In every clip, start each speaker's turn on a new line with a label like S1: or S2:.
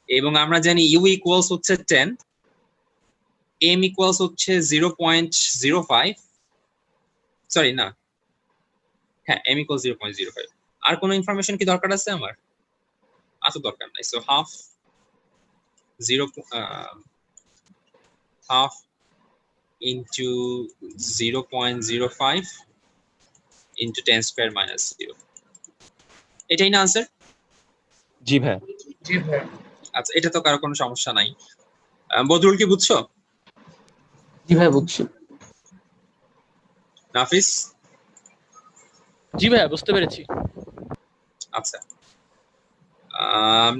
S1: এবং আমরা জানি ইউ ইকুয়ালস হচ্ছে 10, এম ইকুয়ালস হচ্ছে 0.05, সরি না, হ্যাঁ এম ইকুয়ালস 0.05। আর কোনো ইনফরমেশন কি দরকার আছে আমার? আচ্ছা দরকার নাই। So half into 0.05 into 10 square minus 0, এটাই না আনসার?
S2: জি ভাই।
S3: জি ভাই।
S1: আচ্ছা এটা তো কারো কোনো সমস্যা নাই। বদরুল কি বুঝছো?
S4: জি ভাই বুঝছি।
S1: নাফিস?
S5: জি ভাই বুঝতে পেরেছি।
S1: আচ্ছা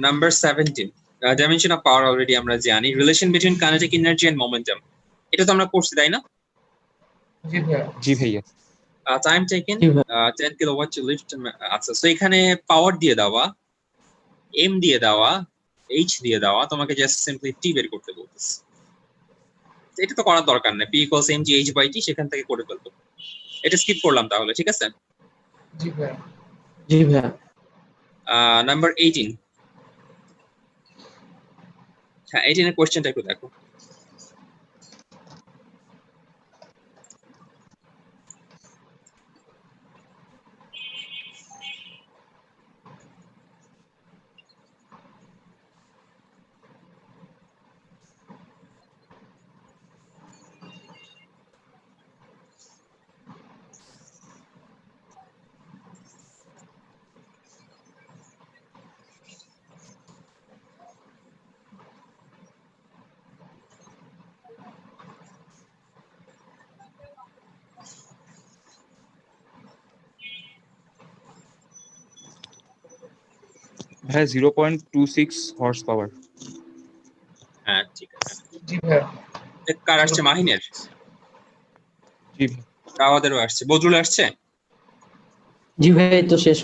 S1: number 17, dimension of power already আমরা জানি, relation between kinetic energy and momentum, এটা তো আমরা পড়ছি তাই না?
S3: জি ভাই।
S2: জি ভাইয়া।
S1: time taken
S4: জি ভাই।
S1: 10 কিলোওয়াট to lift, আচ্ছা সো এখানে পাওয়ার দিয়ে দেওয়া, m দিয়ে দেওয়া, h দিয়ে দেওয়া, তোমাকে জাস্ট সিম্পলি t বের করতে বলতেছে। এটা তো করার দরকার নেই, p equals mg h by t, সেখান থেকে করে ফেলবো। এটা স্কিপ করলাম তাহলে, ঠিক আছে?
S3: জি ভাই।
S4: জি ভাই।
S1: নাম্বার 18, হ্যাঁ 18 এর কোশ্চেনটা একটু দেখো।
S2: ভাই 0.26 হর্স পাওয়ার।
S1: হ্যাঁ ঠিক আছে।
S3: জি ভাই।
S1: কার আসছে? মাহিনের?
S2: জি ভাই।
S1: আমাদেরও আসছে। বদরুল আসছে?
S4: জি ভাই এই তো শেষ।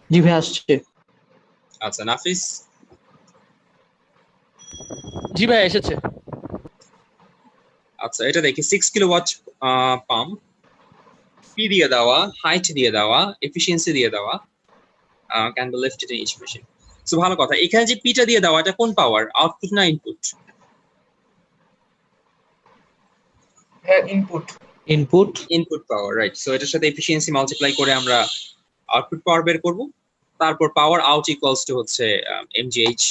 S4: জি ভাই আসছে।
S1: আচ্ছা নাফিস?
S5: জি ভাই এসেছে।
S1: আচ্ছা এটা দেখি 6 কিলোওয়াট পাম্প, পি দিয়ে দেওয়া, হাইট দিয়ে দেওয়া, এফিসিয়েন্সি দিয়ে দেওয়া, can be lifted in each machine. So ভালো কথা, এখানে যে পিটা দিয়ে দেওয়া এটা কোন পাওয়ার, আউটপুট না ইনপুট?
S3: হ্যাঁ input.
S4: Input.
S1: Input power, right. So এটার সাথে এফিসিয়েন্সি মাল্টিপ্লাই করে আমরা আউটপুট পাওয়ার বের করব। তারপর পাওয়ার আউট ইকুয়ালস টু হচ্ছে mgh,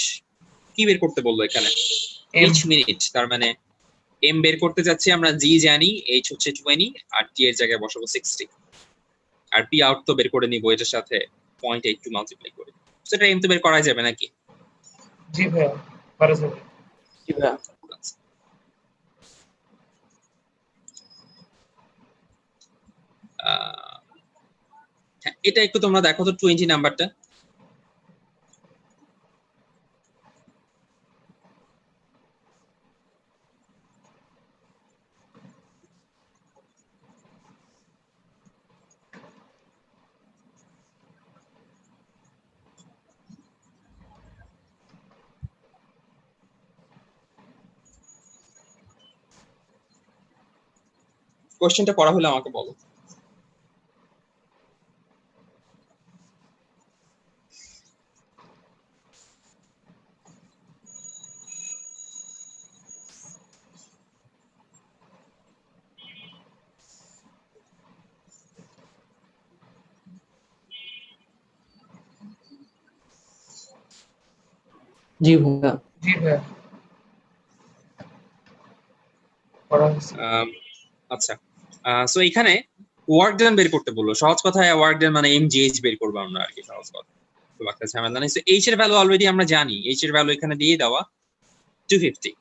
S1: কি বের করতে বললো এখানে? h মিনিট, তার মানে m বের করতে যাচ্ছি আমরা, g জানি, h হচ্ছে 20 আর t এর জায়গায় বসাবো 60, আর p আউট তো বের করে নিব এটার সাথে 0.82 মাল্টিপ্লাই করে। সেটা m তো বের করা যাবে নাকি?
S3: জি ভাই পারা যাবে।
S4: জি ভাই।
S1: হ্যাঁ, এটা একটু তোমরা দেখো তো 20 নাম্বারটা। কোশ্চেনটা করা হলে আমাকে বলো।
S4: জি ভাই।
S3: জি ভাই। করা হয়েছে।
S1: আচ্ছা সো এখানে ওয়ার্ক ডান বের করতে বললো। সহজ কথায় ওয়ার্ক ডান মানে mgh বের করবো আমরা আর কি, সহজ কথা। তো একটা ঝামেলা নেই। সো h এর ভ্যালু অলরেডি আমরা জানি, h এর ভ্যালু এখানে দিয়ে দেওয়া 250,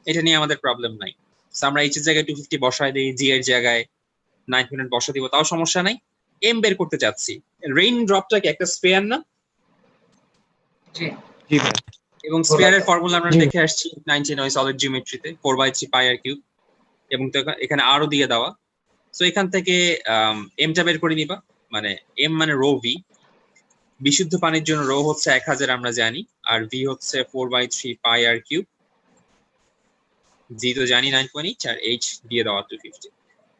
S1: এটা নিয়ে আমাদের প্রবলেম নাই। সো আমরা h এর জায়গায় 250 বসাই দেই, g এর জায়গায় 9 মিনিট বসা দিব, তাও সমস্যা নাই। m বের করতে চাচ্ছি। রেইন ড্রপটা কি একটা স্পেয়ার না?
S3: জি।
S2: জি ভাই।
S1: এবং স্পেয়ারের ফর্মুলা আমরা দেখে আসছি 19 সলিড জিওমেট্রিতে 4/3 পাই আর কিউব, এবং তো এখানে আরো দিয়ে দেওয়া। সো এখান থেকে এমটা বের করে নিবা, মানে এম মানে রো ভি, বিশুদ্ধ পানির জন্য রো হচ্ছে 1000 আমরা জানি, আর ভি হচ্ছে 4/3 পাই আর কিউব, জি তো জানি 9.8, আর এইচ দিয়ে দেওয়া 250।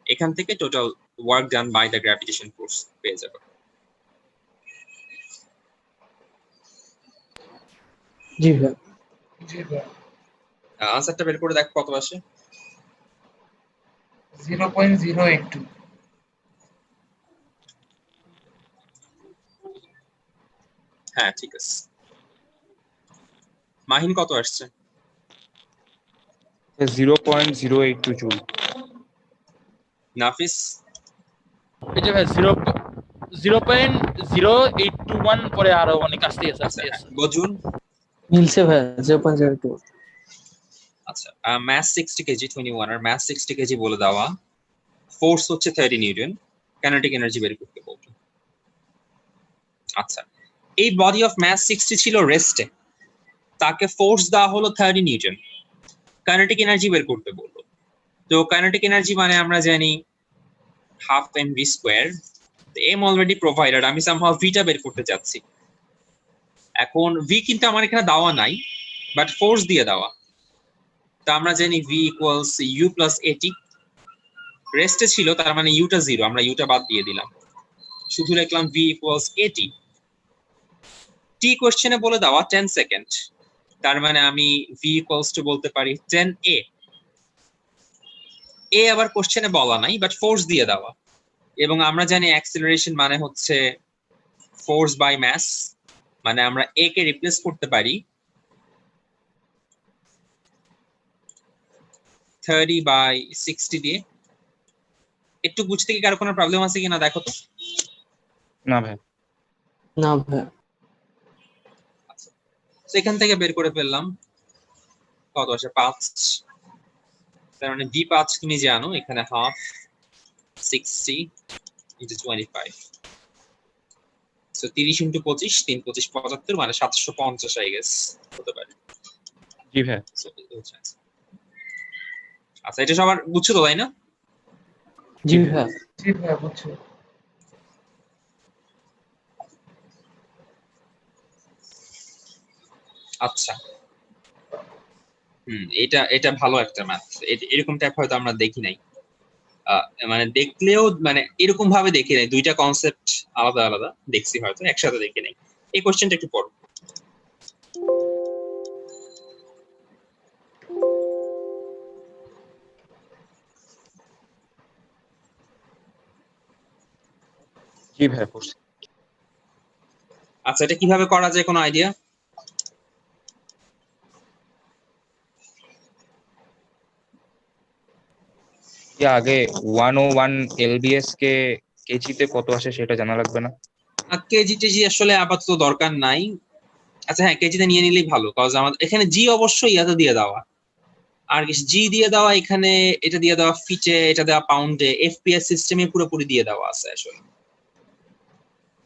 S1: এখান থেকে total work done by the gravitation force পেয়ে যাবে।
S4: জি ভাইয়া।
S3: জি ভাইয়া।
S1: আনসারটা বের করে দেখ কত আসে।
S3: 0.082।
S1: হ্যাঁ ঠিক আছে। মাহিন কত আসছে?
S2: 0.082 জুল।
S1: নাফিস?
S5: এই যে ভাই 0.0821 পরে আরো অনেক আসতে আছে
S1: আচ্ছা হ্যাঁ। বজুন?
S4: মিলছে ভাইয়া 0.02।
S1: আচ্ছা ম্যাস 60 কেজি 21 আর ম্যাস 60 কেজি বলে দেওয়া, ফোর্স হচ্ছে 30 নিউটন, কাইনেটিক এনার্জি বের করতে বলতো। আচ্ছা এই বডি অফ ম্যাস 60 ছিল রেস্টে, তাকে ফোর্স দেওয়া হলো 30 নিউটন, কাইনেটিক এনার্জি বের করতে বললো। তো কাইনেটিক এনার্জি মানে আমরা জানি half mv square, am already provided, আমি সামহাউ ভিটা বের করতে চাচ্ছি। এখন ভি কিন্তু আমার এখানে দেওয়া নাই, বাট ফোর্স দিয়ে দেওয়া। তো আমরা জানি ভি ইকুয়ালস ইউ প্লাস এটি, রেস্টে ছিল তার মানে ইউটা 0, আমরা ইউটা বাদ দিয়ে দিলাম, শুধু লিখলাম ভি ইকুয়ালস এটি। টি কোশ্চেনে বলে দেওয়া 10 সেকেন্ড, তার মানে আমি ভি ইকুয়ালস টু বলতে পারি 10 এ। এ আবার কোশ্চেনে বলা নাই, বাট ফোর্স দিয়ে দেওয়া, এবং আমরা জানি অ্যাক্সিলারেশন মানে হচ্ছে ফোর্স বাই মাস, মানে আমরা এ কে রিপ্লেস করতে পারি 30/60 দিয়ে। একটু বুঝতে কি কারো কোনো প্রবলেম আছে কিনা দেখো তো।
S2: না ভাই।
S4: না ভাইয়া।
S1: তো এখান থেকে বের করে ফেললাম কত আসে 5, তার মানে ভি 5 তুমি জানো, এখানে হাফ 60 into 25, সো 30 into 25, 3 25 75, মানে 750 আই গেস হতে পারে।
S2: জি ভাই।
S1: আচ্ছা এটা সবার বুঝছো তো তাই না?
S4: জি ভাইয়া।
S3: জি ভাইয়া বুঝছি।
S1: আচ্ছা এটা এটা ভালো একটা ম্যাথ, এরকম টাইপ হয়তো আমরা দেখি নাই, মানে দেখলেও মানে এরকম ভাবে দেখি নাই, দুইটা কনসেপ্ট আলাদা আলাদা দেখছি, হয়তো একসাথে দেখি নাই। এই কোশ্চেনটা একটু পড়ো।
S2: জি ভাই পড়ছি।
S1: আচ্ছা এটা কিভাবে করা যায়, কোনো আইডিয়া?
S2: আগে 101 এলবিএস কে কেজিতে কত আসে সেটা জানা লাগবে না?
S1: কেজি টেজি আসলে আপাতত দরকার নাই। আচ্ছা হ্যাঁ কেজিতে নিয়ে নিলেই ভালো, কজ আমাদের এখানে জি অবশ্যই ইয়াতে দিয়ে দেওয়া, আর কিছু জি দিয়ে দেওয়া, এখানে এটা দিয়ে দেওয়া ফিটে, এটা দেওয়া পাউন্ডে, এফপিএস সিস্টেমে পুরোপুরি দিয়ে দেওয়া আছে আসলে।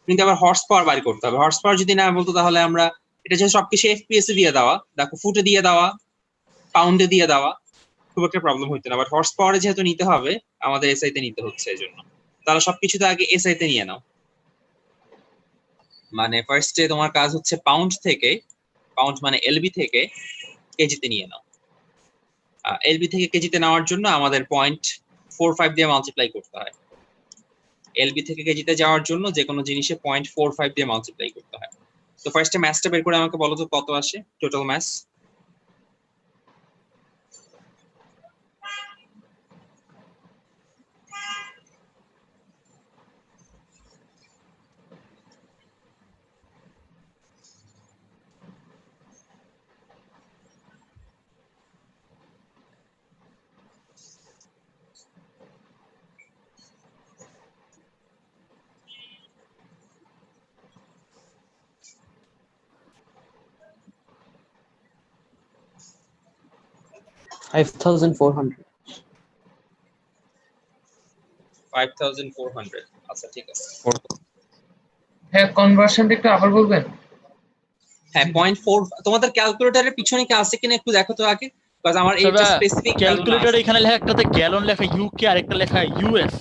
S1: কিন্তু আবার হর্স পাওয়ার বাড়ি করতে হবে, হর্স পাওয়ার যদি না বলতো তাহলে আমরা এটা যে সবকিছু এফপিএস এ দিয়ে দেওয়া, দেখো ফুটে দিয়ে দেওয়া, পাউন্ডে দিয়ে দেওয়া, খুব একটা প্রবলেম হইতো না। বাট হর্স পাওয়ারে যেহেতু নিতে হবে, আমাদের এসআই তে নিতে হচ্ছে, এই জন্য তাহলে সবকিছুতে আগে এসআই তে নিয়ে নাও। মানে ফার্স্টে তোমার কাজ হচ্ছে পাউন্ড থেকে, পাউন্ড মানে এলবি থেকে কেজিতে নিয়ে নাও। এলবি থেকে কেজিতে নেওয়ার জন্য আমাদের 0.45 দিয়ে মাল্টিপ্লাই করতে হয়। এলবি থেকে কেজিতে যাওয়ার জন্য যে কোনো জিনিসে 0.45 দিয়ে মাল্টিপ্লাই করতে হয়। তো ফার্স্টে ম্যাথটা বের করে আমাকে বলো তো কত আসে টোটাল ম্যাথ।
S4: 5400।
S1: 5400। আচ্ছা ঠিক আছে।
S3: হ্যাঁ কনভার্সনটা একটু আবার বলবেন?
S1: হ্যাঁ 0.4 তোমাদের ক্যালকুলেটরের পিছনে কি আছে কিনা একটু দেখো তো আগে, কজ আমার এইটা স্পেসিফিক
S5: ক্যালকুলেটর এখানে লেখা একটাতে গ্যালন লেখা ইউকে আর একটা লেখা ইউএস,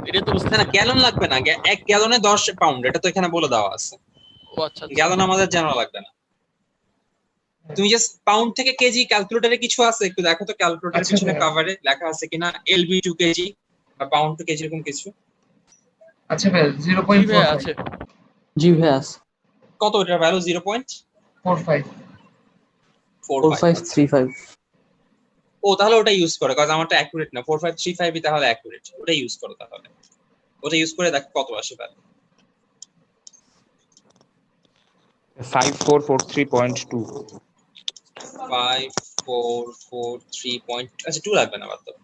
S5: এটা তো বুঝতে
S1: না না গ্যালন লাগবে না, 1 গ্যালনে 10 পাউন্ড, এটা তো এখানে বলে দেওয়া আছে।
S5: ও আচ্ছা
S1: গ্যালন আমাদের জানা লাগবে না। তুমি জাস্ট পাউন্ড থেকে কেজি ক্যালকুলেটরে কিছু আছে একটু দেখো তো, ক্যালকুলেটরের
S3: আচ্ছা
S1: পিছনে
S3: ভাইয়া।
S1: কভারে লেখা আছে কিনা LB 2 KG pound to KG এরকম কিছু?
S3: আচ্ছা ভাইয়া
S5: জি ভাইয়া আছে।
S3: 0.45
S4: জি ভাইয়া আছে।
S1: কত এটার ভ্যালু? 0.45।
S4: 4535।
S1: ও তাহলে ওটা ইউজ করো, কারণ আমারটা অ্যাকুরেট না। 4535 তাহলে অ্যাকুরেট, ওটা ইউজ করো তাহলে। ওটা ইউজ করে দেখো কত আসে ভ্যালু।
S2: 5443.2।
S1: 5443 আচ্ছা 2 লাগবে না বাদ দাও।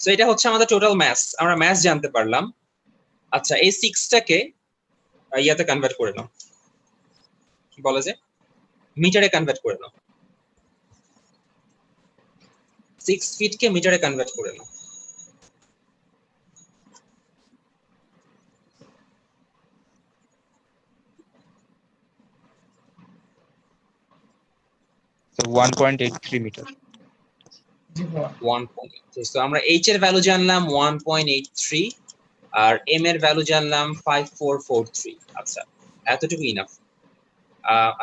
S1: সো এটা হচ্ছে আমাদের টোটাল ম্যাস, আমরা ম্যাস জানতে পারলাম। আচ্ছা এই 6টাকে ইয়াতে কনভার্ট করে নাও, কি বলে যে মিটারে কনভার্ট করে নাও। 6 ফিটকে মিটারে কনভার্ট করে নাও।
S2: So 1.83 metre.
S3: জি ভাইয়া
S1: 1.83। তো আমরা এইচ এর ভ্যালু জানলাম 1.83 আর এম এর ভ্যালু জানলাম 5443। আচ্ছা এতটুকু ইনাফ।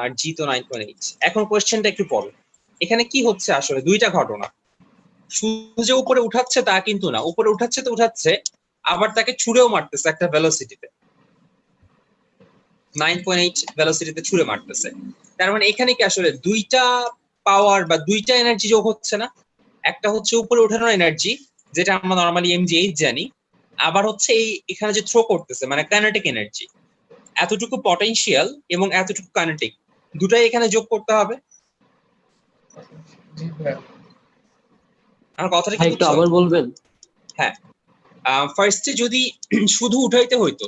S1: আর জি তো 9.8। এখন কোশ্চেনটা একটু পড়ো। এখানে কি হচ্ছে আসলে? দুইটা ঘটনা। শুধু যে উপরে উঠাচ্ছে তা কিন্তু না, উপরে উঠাচ্ছে তো উঠাচ্ছে, আবার তাকে ছুঁড়েও মারতেছে একটা ভেলোসিটিতে, 9.8 ভেলোসিটিতে ছুঁড়ে মারতেছে। তার মানে এখানে কি আসলে দুইটা পাওয়ার বা দুইটা এনার্জি যোগ হচ্ছে না? একটা হচ্ছে উপরে ওঠানোর এনার্জি, যেটা আমরা নরমালি mgh জানি, আবার হচ্ছে এই এখানে যে থ্রো করতেছে মানে কাইনেটিক এনার্জি। এতটুকু পটেনশিয়াল এবং এতটুকু কাইনেটিক, দুটাই এখানে যোগ করতে হবে।
S3: জি ভাইয়া
S1: আমার কথাটা কি
S4: ভাই একটু
S1: বুঝছো?
S4: আবার বলবেন?
S1: হ্যাঁ, ফার্স্টে যদি শুধু উঠাইতে হইতো,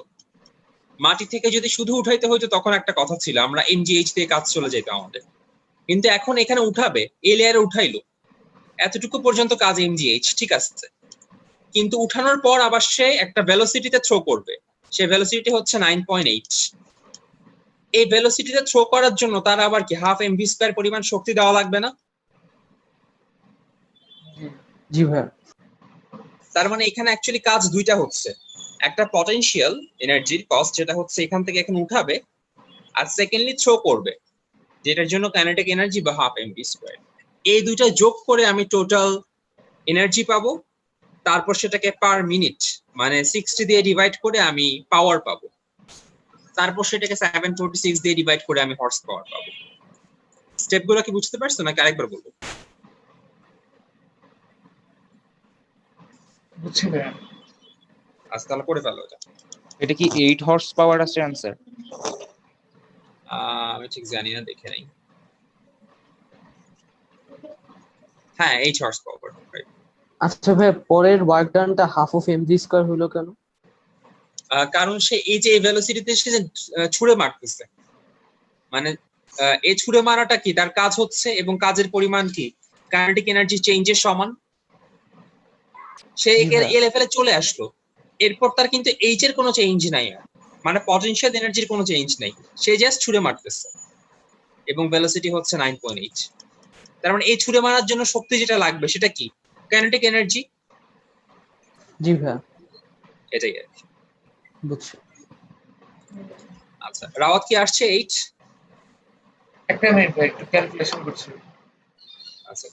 S1: মাটি থেকে যদি শুধু উঠাইতে হইতো তখন একটা কথা ছিল, আমরা mgh দিয়ে কাজ চলে যেত আমাদের। কিন্তু এখন এখানে উঠাবে, এই লেয়ারে উঠাইলো, এতটুকু পর্যন্ত কাজ mgh, ঠিক আছে। কিন্তু উঠানোর পর আবার সে একটা ভেলোসিটিতে থ্রো করবে, সেই ভেলোসিটি হচ্ছে 9.8। এই ভেলোসিটিতে থ্রো করার জন্য তার আবার কি হাফ এমভি স্কয়ার পরিমাণ শক্তি দেওয়া লাগবে না?
S3: জি
S4: জি ভাইয়া।
S1: তার মানে এখানে অ্যাকচুয়ালি কাজ দুইটা হচ্ছে, একটা পটেনশিয়াল এনার্জির কস্ট যেটা হচ্ছে এখান থেকে এখানে উঠাবে, আর সেকেন্ডলি থ্রো করবে, যেটার জন্য কাইনেটিক এনার্জি বা হাফ এমভি স্কয়ার। এই দুইটা যোগ করে আমি টোটাল এনার্জি পাবো, তারপর সেটাকে পার মিনিট মানে 60 দিয়ে ডিভাইড করে আমি পাওয়ার পাবো, তারপর সেটাকে 746 দিয়ে ডিভাইড করে আমি হর্স পাওয়ার পাবো। স্টেপগুলো কি বুঝতে পারছো নাকি আরেকবার বলবো?
S3: বুঝছি ভাইয়া
S1: আচ্ছা তাহলে করে ফেলো এটা।
S2: এটা কি 8 হর্স পাওয়ার আছে आंसर?
S1: আমি ঠিক জানি না, দেখে নেই। হ্যাঁ 8 হর্স পাওয়ার।
S4: আচ্ছা ভাই, পরের ওয়ার্ক ডানটা হাফ অফ এমজি স্কয়ার হলো কেন?
S1: কারণ সে এই যে ভেলোসিটিতে সে যে ছুঁড়ে মারতেছে, মানে এই ছুঁড়ে মারাটা কি তার কাজ হচ্ছে, এবং কাজের পরিমাণ কি কাইনেটিক এনার্জি চেঞ্জের সমান। সে
S4: জি ভাইয়া।
S1: এই লেভেলে চলে আসলো, এরপর তার কিন্তু এইচ এর কোনো চেঞ্জ নাই আর, মানে পটেনশিয়াল এনার্জির কোনো চেঞ্জ নাই, সে জাস্ট ছুঁড়ে মারতেছে এবং ভেলোসিটি হচ্ছে 9.8। তার মানে এই ছুঁড়ে মারার জন্য শক্তি যেটা লাগবে সেটা কি? Kinetic energy.
S4: জি ভাইয়া,
S1: এটাই আর কি।
S4: বুঝছি।
S1: আচ্ছা রাওয়াত কি আসছে 8?
S3: একটা মিনিট ভাই একটু ক্যালকুলেশন করছি
S1: আচ্ছা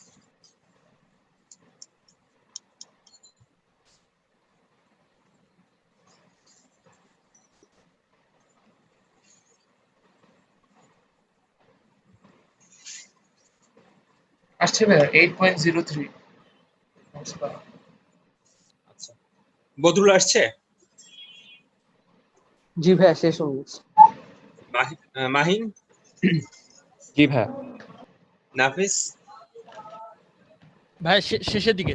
S3: আসছে ভাইয়া 8.03
S1: আচ্ছা, বদরুল আসছে?
S4: জি ভাইয়া, শেষ হয়ে গেছে।
S1: মাহিন,
S2: জি ভাই।
S1: নাফিস,
S5: ভাই শেষের দিকে।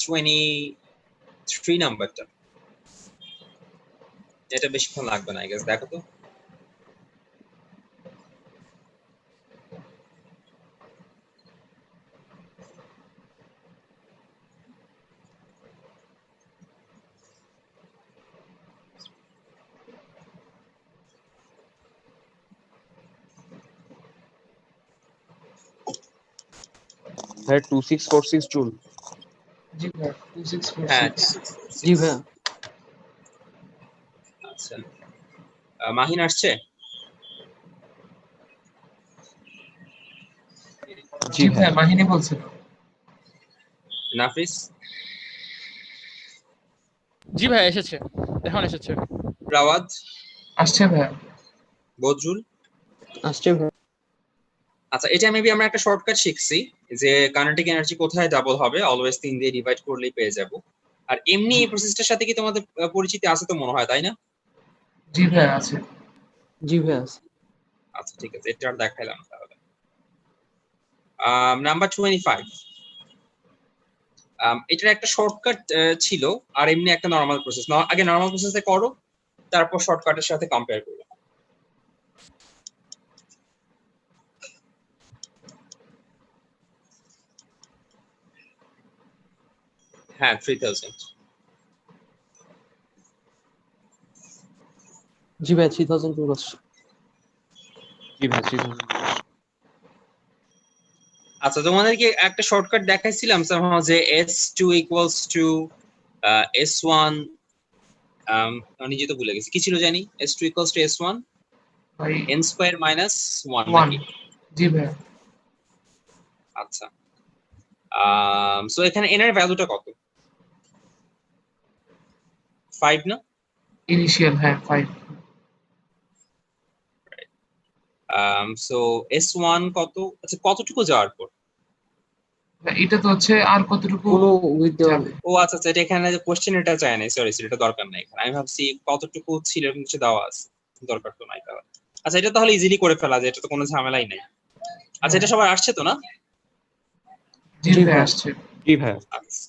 S1: 23 নাম্বারটা, এটা বেশিক্ষণ লাগবে না আই গেস। দেখো তো।
S2: ভাই 2646 জুল।
S3: জি ভাইয়া
S1: হ্যাঁ
S3: 2646
S4: জি ভাইয়া।
S1: আচ্ছা মাহিন আসছে?
S3: জি ভাই মাহিনী বলছিল।
S1: নাফিস,
S5: জি ভাই এসেছে, এখন এসেছে।
S1: রাওয়াদ,
S3: আসছে ভাই।
S1: বজরুল।
S4: আসছে ভাই।
S1: আচ্ছা, এটা মেবি আমরা একটা শর্টকাট শিখছি যে কাইনেটিক এনার্জি কোথায় ডাবল হবে, অলওয়েজ 3 দিয়ে ডিভাইড করলেই পেয়ে যাব। আর এমনি এই প্রসেসটার সাথে কি তোমাদের পরিচিতি আছে তো মনে হয়, তাই না?
S3: জি ভাই আছে।
S4: জি ভাই আছে।
S1: আচ্ছা ঠিক আছে, এটা আর দেখাইলাম তাহলে। নাম্বার 25, এটার একটা শর্টকাট ছিল আর এমনি একটা নরমাল প্রসেস। আগে নরমাল প্রসেসে করো, তারপর শর্টকাটের সাথে কম্পেয়ার করো। হ্যাঁ 3000।
S4: জি ভাই 3002 আসছে।
S2: জি ভাই 3000।
S1: আচ্ছা, তোমাদেরকে একটা শর্টকাট দেখাইছিলাম somehow যে S2 equals to S1, আমি নিজে তো ভুলে গেছি কি ছিল জানি। S2 equals to S1
S3: ভাই
S1: n স্কয়ার মাইনাস 1
S3: ওয়ান।
S1: নাকি?
S3: জি ভাই
S1: আচ্ছা, সো এখানে n এর ভ্যালুটা কত? 5 না?
S3: ইনিশিয়াল হ্যাঁ 5।
S1: সো S1 কত? আচ্ছা, কতটুকু যাওয়ার পর?
S3: এটা তো হচ্ছে আর কতটুকু
S4: কোনো উইথ দেওয়া
S3: যাবে।
S4: নেই।
S1: ও আচ্ছা আচ্ছা, এটা এখানে কোশ্চেন এটা চাই নাই, সরি সরি, এটা দরকার নাই এখানে। আমি ভাবছি কতটুকু ছিল এরকম কিছু দেওয়া আছে, দরকার তো নাই তাহলে। আচ্ছা, এটা তাহলে ইজিলি করে ফেলা যায়, এটা তো কোনো ঝামেলাই নাই। আচ্ছা, এটা সবার আসছে তো না?
S3: জি
S4: জি
S3: ভাই
S4: ভাই।
S3: আসছে।
S2: জি ভাই।
S1: আচ্ছা।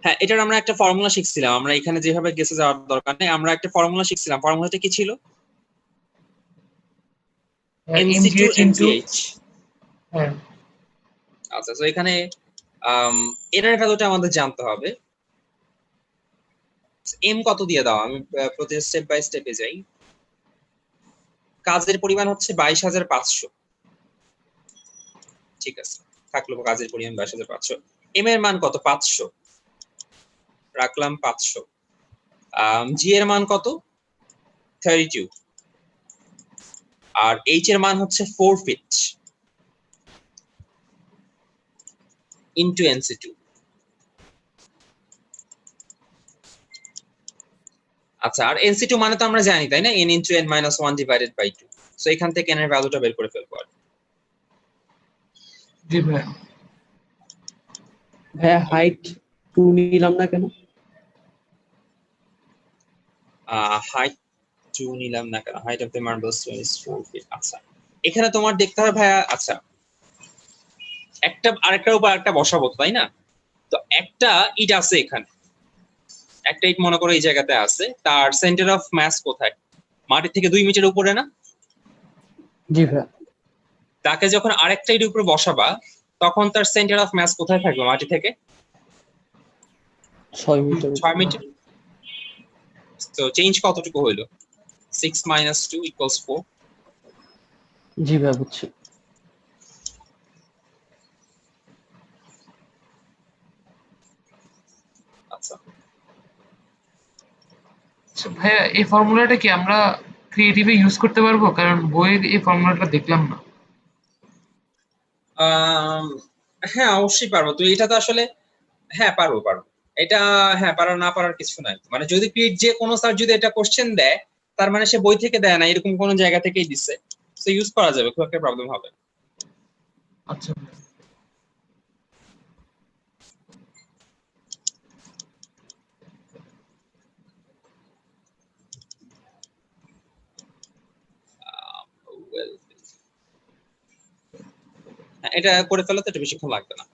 S1: হ্যাঁ, এটার আমরা একটা ফর্মুলা শিখছিলাম, আমরা এখানে যেভাবে গেছে যাওয়ার দরকার নেই, আমরা একটা ফর্মুলা শিখছিলাম। ফর্মুলাটা কি ছিল? NC2
S3: MGH into
S1: NGH।
S3: হ্যাঁ
S1: আচ্ছা, তো এখানে এটার ভ্যালুটা আমাদের জানতে হবে। এম কত দিয়ে দাও, আমি প্রতি স্টেপ বাই স্টেপে যাই। কাজের পরিমাণ হচ্ছে 22,500। ঠিক আছে, থাকলো কাজের পরিমাণ 22,500। এম এর মান কত? 500, রাখলাম 500। জি এর মান কত? 32। আর এইচ এর মান হচ্ছে 4 ফিট ইনটু NC2। আচ্ছা, আর NC2 মানে তো আমরা জানি তাই না, n into n minus 1 divided by 2। So এখান থেকে n এর ভ্যালুটা বের করে ফেলবো। আর
S3: জি ভাই।
S4: ভাইয়া হাইট 2 নিলাম না কেন?
S1: হাইট 2 নিলাম না কেন? Height of the marble stone is 4 feet. আচ্ছা, এখানে তোমার দেখতে হবে ভাইয়া। আচ্ছা, একটা আরেকটার উপর একটা বসাবো তো, তাই না? তো একটা ইট আছে এখানে, একটা ইট মনে করো এই জায়গাতে আছে, তার সেন্টার অফ মাস কোথায়? মাটির থেকে 2 মিটার উপরে না?
S4: জি ভাই।
S1: তাকে যখন আরেকটা ইটের উপরে বসাবা, তখন তার সেন্টার অফ মাস কোথায় থাকবে মাটি থেকে?
S4: 6 মিটার
S1: 6 মিটার। তো চেঞ্জ কতটুকু হইলো? 6 মাইনাস 2 ইকুয়ালস 4।
S4: জি ভাই বুঝছি।
S1: আচ্ছা,
S3: আচ্ছা, ভাইয়া এই ফর্মুলাটা কি আমরা ক্রিয়েটিভে ইউজ করতে পারবো? কারণ বইয়ের এই ফর্মুলাটা দেখলাম না।
S1: আম, হ্যাঁ অবশ্যই পারবো। তো এটা তো আসলে, হ্যাঁ পারবো পারবো। এটা, হ্যাঁ, পারার না পারার কিছু নাই। মানে যদি যে কোনো স্যার যদি এটা কোশ্চেন দেয়, তার মানে সে বই থেকে দেয় না, এরকম কোনো জায়গা থেকেই দিচ্ছে। সো ইউজ করা যাবে, খুব একটা প্রবলেম হবে না।
S3: আচ্ছা
S1: Well, হ্যাঁ, এটা করে ফেলে তো এটা বেশিক্ষণ লাগবে না।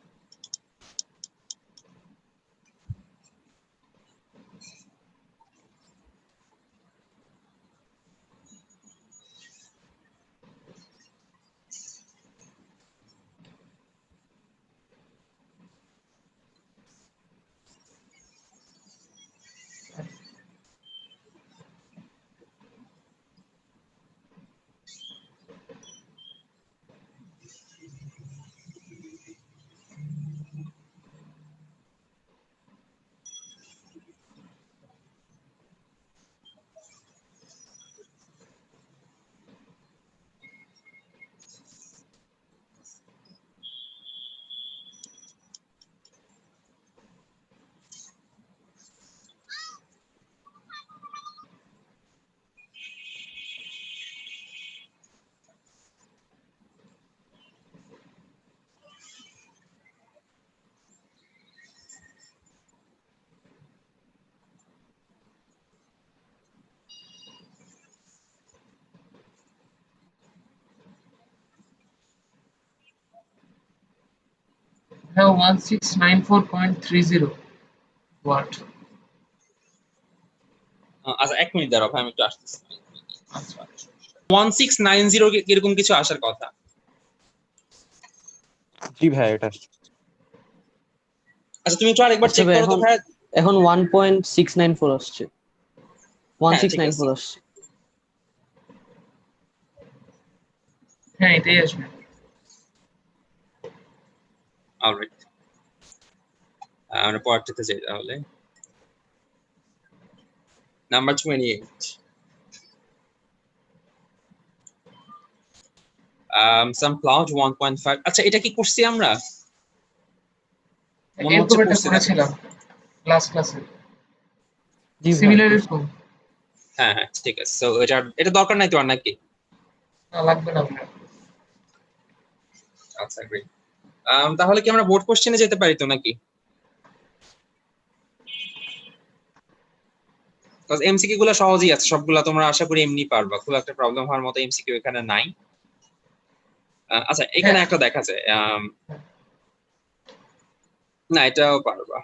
S3: হ্যাঁ 1694.30 ওয়াট।
S1: আচ্ছা 1 মিনিট দাঁড়াও ভাই, আমি একটু আসতেছি।
S3: আচ্ছা
S1: 1690 এরকম কিছু আসার কথা।
S2: জি ভাই এটা
S1: আচ্ছা তুমি একটু আরেকবার
S4: আচ্ছা
S1: চেক
S4: ভাই
S1: করো তো
S4: এখন
S1: ভাই।
S4: এখন 1.694 আসছে,
S1: হ্যাঁ ঠিক আছে,
S4: 1694 আসছে।
S3: হ্যাঁ এটাই আসবে।
S1: অলরাইট। আমরা পরেরটাতে যাই তাহলে। নাম্বার 28, সাম ক্লাউড 1.5। আচ্ছা এটা কি করছি আমরা? মনে হচ্ছে
S3: এরকম একটা
S1: করছি দেখো।
S3: করেছিলাম ক্লাসে,
S4: জি ভাই
S3: সিমিলার
S4: করছি।
S3: এরকম।
S1: হ্যাঁ হ্যাঁ ঠিক আছে, সো এটা দরকার নাই তো আর নাকি?
S3: না লাগবে না ভাই।
S1: আচ্ছা গ্রেট। তাহলে কি আমরা বোর্ড কোশ্চেনে যেতে পারি তো নাকি? এমসিকিউ গুলো সহজই আছে সবগুলা, তোমরা আশা করি এমনি পারবা, খুব একটা প্রবলেম হওয়ার মতো এমসিকিউ এখানে নাই। আচ্ছা এখানে
S3: হ্যাঁ
S1: একটা দেখা যায়, না এটাও পারবা।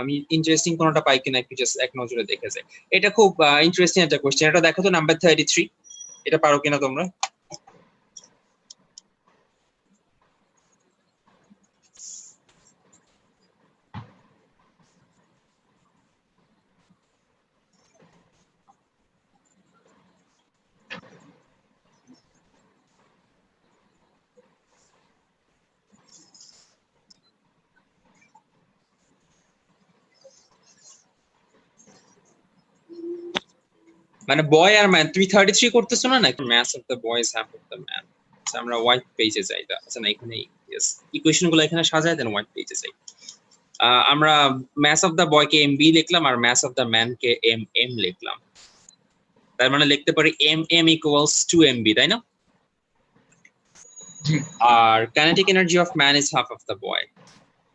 S1: আমি ইন্টারেস্টিং কোনটা পাই কিনা একটু জাস্ট এক নজরে দেখে যাই। এটা খুব ইন্টারেস্টিং একটা কোশ্চেন, এটা দেখো তো নাম্বার 33, এটা পারো কিনা তোমরা? মানে বয় আর ম্যান, তুমি 33 করতেছো না নাকি? Maths of the boys half of the man. আমরা হোয়াইট পেজে যাই, আচ্ছা না এখানে ইয়েস, ইকুয়েশন গুলো এখানে সাজায় দেন হোয়াইট পেজে যাই। আমরা ম্যাথস অফ দ্য বয় কে এম লিখলাম আর ম্যাথস অফ দ্য ম্যান কে এম লিখলাম। তার মানে লিখতে পারি এম ইকুয়ালস টু এমবি, তাই না?
S3: জি
S1: আর kinetic energy of man is half of the boy,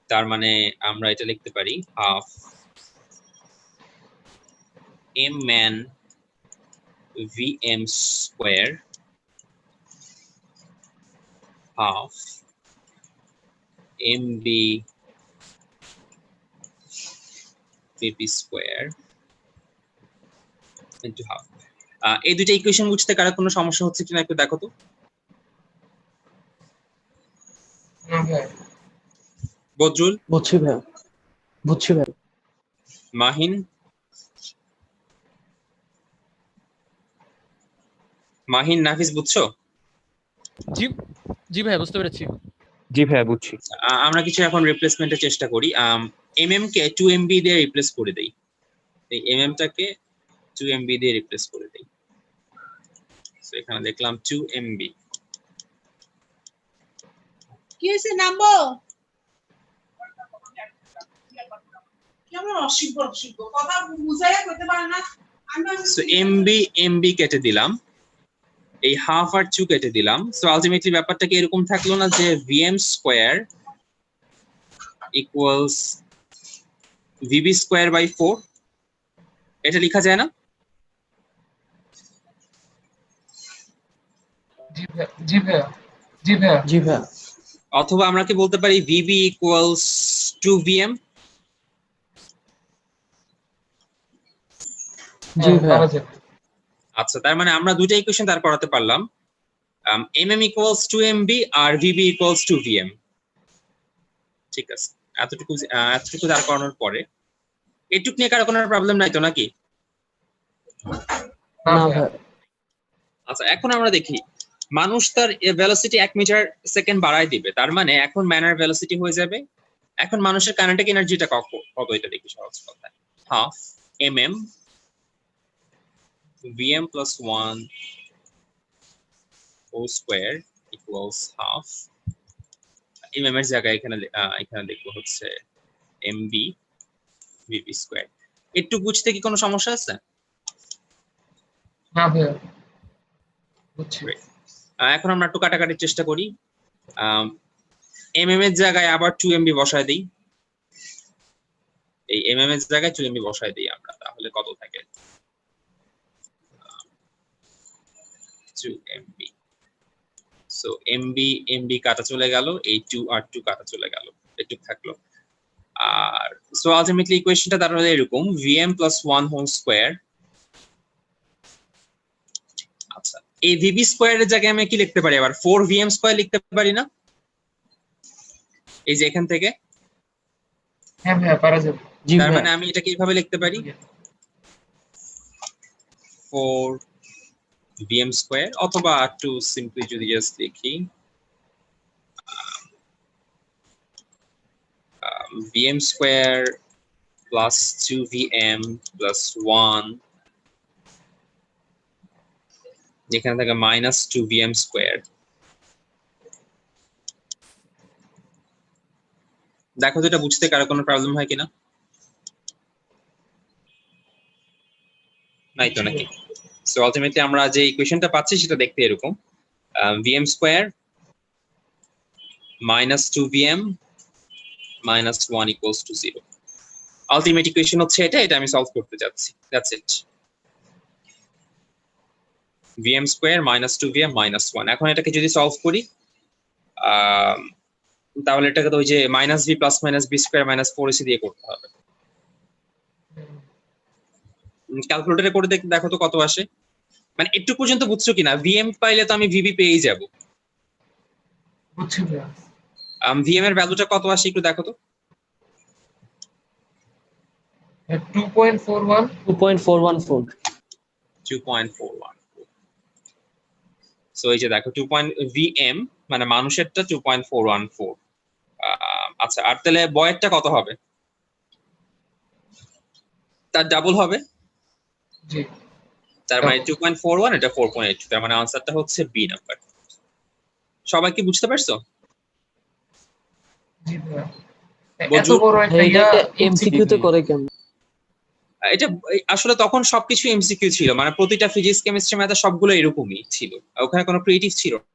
S1: তার মানে আমরা এটা লিখতে পারি half M man vm square half mb vp square into half। এই দুইটা ইকুয়েশন বুঝতে কারো কোনো সমস্যা হচ্ছে কিনা একটু দেখো তো।
S3: না ভাই।
S1: বদরুল,
S4: বুঝছি ভাই, বুঝছি ভাই।
S1: মাহিন, নাফিস বুঝছো?
S5: জি জি ভাই বুঝতে পেরেছি।
S2: জি ভাই বুঝছি।
S1: আমরা কিছু এখন রিপ্লেসমেন্টের চেষ্টা করি। এমএম কে 2 এমবি দিয়ে রিপ্লেস করে দেই, এই এমএম টাকে 2 এমবি দিয়ে রিপ্লেস করে দেই। সো এখানে দেখলাম 2 এমবি।
S6: কি হয়েছে নামবো? কেমন অসিদ্ধ কথা বুঝাইয়া কইতে পারে না।
S1: সো এমবি কেটে দিলাম, এই হাফ আর 2 কেটে দিলাম। সো আলটিমেটলি ব্যাপারটা কি এরকম থাকলো না যে vm square equals vb square by 4, এটা লেখা যায় না?
S3: জি ভাই জি ভাই জি ভাই।
S4: জি ভাই।
S1: অথবা আমরা কি বলতে পারি vb ইকুয়ালস 2vm?
S4: জি
S3: হ্যাঁ
S4: ভাই।
S3: পারা যাবে।
S1: আচ্ছা তার মানে আমরা দুইটা ইকুয়েশন দাঁড় করাতে পারলাম, mm ইকুয়ালস 2mb আর vb ইকুয়ালস 2vm। ঠিক আছে, এতটুকু দাঁড় করানোর পরে এটুক নিয়ে কারো কোনো প্রবলেম নাই তো নাকি?
S3: না
S4: না
S3: ভাই।
S4: ভাই।
S1: আচ্ছা এখন আমরা দেখি, মানুষ তার ভেলোসিটি 1 মিটার সেকেন্ড বাড়ায় দিবে, তার মানে এখন ম্যানের ভেলোসিটি হয়ে যাবে, এখন মানুষের কাইনেটিক এনার্জিটা কত এটা দেখি সহজ কথায়, half mm vm plus 1 whole square equals half mm এর জায়গায় এখানে দেখবো হচ্ছে mb vp square। একটু বুঝতে কি কোনো সমস্যা আছে?
S3: না ভাই বুঝছি।
S1: Great. এখন আমরা একটু কাটাকাটির চেষ্টা করি। mm এর জায়গায় আবার 2mb বসায় দিই, এই mm এর জায়গায় 2mb বসায় দিই আমরা, তাহলে কত থাকে 2mb। সো mb কাটা চলে গেল, এই 2 আর 2 কাটা চলে গেল, একটু থাকলো। আর সো আলটিমেটলি ইকুয়েশনটা দাঁড়ালো এরকম vm প্লাস 1 হোল স্কোয়ার। আচ্ছা, এই ভিবি স্কোয়ারের জায়গায় আমি কি লিখতে পারি আবার 4vm স্কোয়ার লিখতে পারি না? এই যে এখান থেকে
S3: হ্যাঁ ভাইয়া পারা যাবে।
S4: জি
S1: তার
S4: ভাইয়া।
S1: মানে আমি এটাকে এইভাবে লিখতে পারি 4vm স্কোয়ার, অথবা একটু সিম্পলি যদি জাস্ট লিখি vm square plus 2vm plus 1, যেখানে থাকে মাইনাস 2vm স্কোয়ার। দেখো তো এটা বুঝতে কারো কোনো প্রবলেম হয় কিনা? নাই তো নাকি? সো আলটিমেটলি আমরা যে ইকুয়েশনটা পাচ্ছি সেটা দেখতে এরকম vm square minus 2vm minus 1 equals to 0। Ultimate equation হচ্ছে এটা, এটা আমি সলভ করতে যাচ্ছি। That's it. vm square minus 2vm minus 1। এখন এটাকে যদি সলভ করি তাহলে এটাকে তো ওই যে minus B plus minus B square minus 4ac দিয়ে করতে হবে। ক্যালকুলেটরে করে দেখো তো কত আসে। মানে একটু পর্যন্ত বুঝছো কিনা? vm পাইলে তো আমি ভিবি পেয়েই যাব।
S3: বুঝছি ভাইয়া।
S1: vm এর ভ্যালুটা কত আসে একটু দেখো তো।
S3: 2.41।
S4: 2.414।
S1: 2.41। সো এই যে দেখো vm মানে মানুষেরটা 2.414। আচ্ছা, আর তাহলে বয়েরটা কত হবে? তার ডাবল হবে।
S3: জি
S1: তার মানে 2.41, এটা 4.82। তার মানে আনসারটা হচ্ছে বি নাম্বার। সবাই কি বুঝতে পারছো?
S3: জি ভাইয়া। এত
S1: বজু?
S3: বড় একটা
S4: এটা
S3: ইয়া
S4: এমসিকিউ তে করে কেন?
S1: এটা আসলে তখন সবকিছু এমসিকিউ ছিল, মানে প্রতিটা ফিজিক্স কেমিস্ট্রি ম্যাথ সবগুলো এরকমই ছিল, ওখানে কোনো ক্রিয়েটিভ ছিল না।